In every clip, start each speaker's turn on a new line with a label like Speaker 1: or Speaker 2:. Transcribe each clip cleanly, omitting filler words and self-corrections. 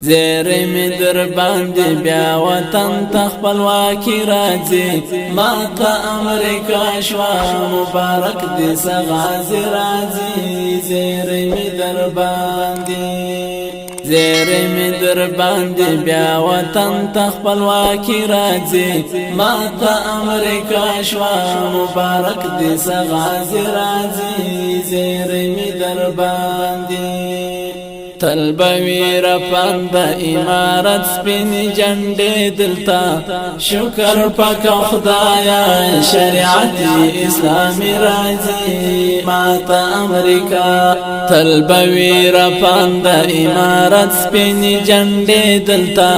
Speaker 1: زیره می در باندې بیا وطن تخپلواکی راځي ما ته امریکا شوا مبارک دې سغازي راځي زیره می در باندې بیا وطن تخپلواکی راځي ما ته امریکا شوا مبارک دې سغازي راځي زیره می در باندې تلبوی رپان دا امارت سپین جنڈے دلتا شکر پاک خدایا شریعت اسلامی راځي ماتا امریکا تلبوی رپان دا امارت سپین جنڈے دلتا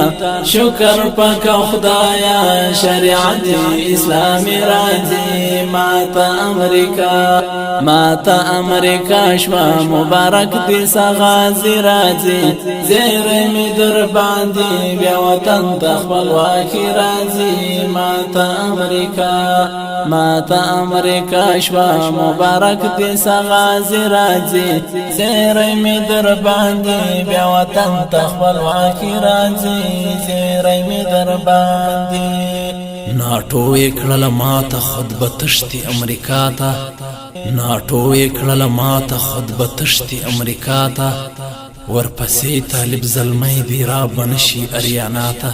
Speaker 1: شکر پاک خدایا شریعت اسلامی راځي ماتا امریکا شوا مبارک دی سغازی راځي زیره می در باندې بیا وطن تخپلواکی راځي ماتا امریکا شوا مبارک دې سغازي راځي زیره می در باندې بیا وطن تخپلواکی راځي زیره می در باندې
Speaker 2: ناټو اکړه ماته خود بتشتي امریکا ته ناټو اکړه ماته خود بتشتي امریکا ته ورپسې طالب زلمی دی را بنشي اریانا ته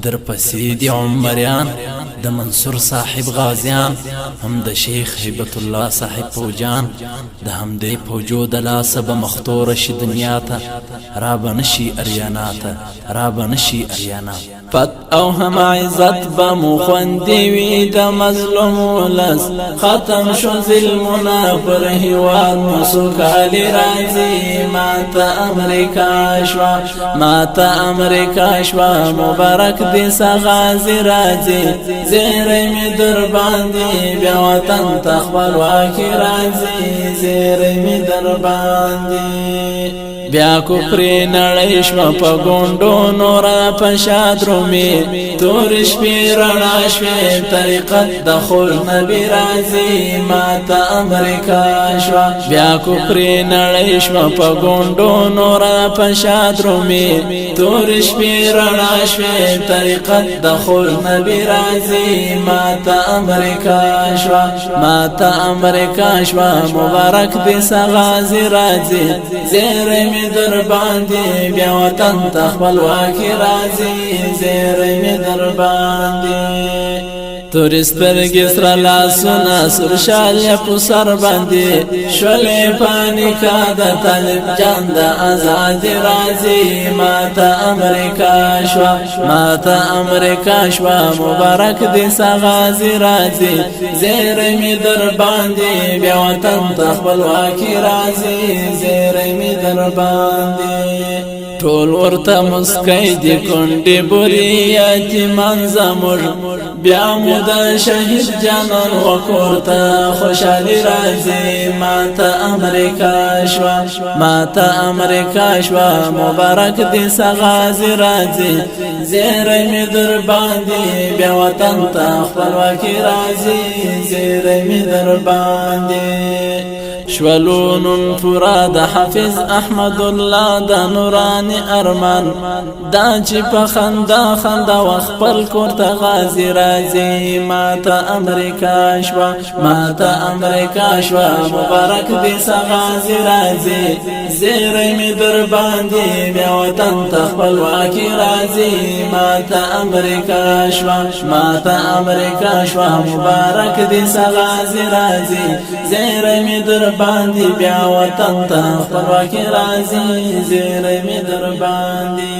Speaker 2: درپسې دی عمریان د منصور صاحب غازیان هم د شیخ هیبت الله صاحب فوجان د همدې فوجو د لاسه به مختوره شي دنیا ته را بنشي اریانا ته را بنشي اریانا
Speaker 1: پت او هم عزت با مخوندی وی د مظلوم ولس ختم شو ظلمنا پر هیواد مسوکالی راځي ماتا امریکا شوا مبارک دی سغازی راځي زیره می در باندې بیا وطن تخپلواکی راځي زیره می در باندې بیا کفری نړۍ شوه په ګونډو نوره په شا درومي تورې شپې رڼا شوې طریقت د خور نبي راځي ماته امریکا شوه بیا کفری نړۍ شوه په ګونډو نوره په شا درومي تورې شپې رڼا شوې طریقت د خور نبي راځي ماته امریکا شوه مبارک دې سغازي راځي زیره می در باندې بیا وطن تخپلواکی راځي زیره می در باندې تورسترګې سره لاسونه سور شال په سر باندې شولې پانیکا د طالب جان د آزادي راځي ماته امریکا شوا مبارک دې سغازي راځي زیره می در باندې بیا وطن تخپلواکی راځي زیره می در باندې ټول ورته مسکای دی کونډې بوري یتیمان زموږ بیا مو د شهید جانان وکورته خوشحالي راځي ماته امریکا شوا مبارک دې سغازي راځي زیره می در باندې بیا وطن ته خپلواکي راځي زیره می در باندې شولون فراد حافظ احمد الله د نورانی ارمان دا چې په خندا وخپل کوړه غازی راځي ماته امریکا شوا مبارک دې سغازی راځي زیره می در باندې بیا وطن تخپلواکی راځي ماته امریکا شوا مبارک دې سغازی راځي زیره می در باندې بیا وطن ته خپلواکی راځي زیره می در باندې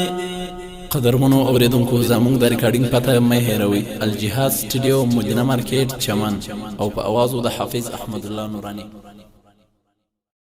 Speaker 2: قدرمنو اوریدونکو زموږ د ریکارډینګ پته مه هیروئ الجهاد سټوډیو مدینه مارکیټ چمن او په اوازو د حافظ احمد الله نورانی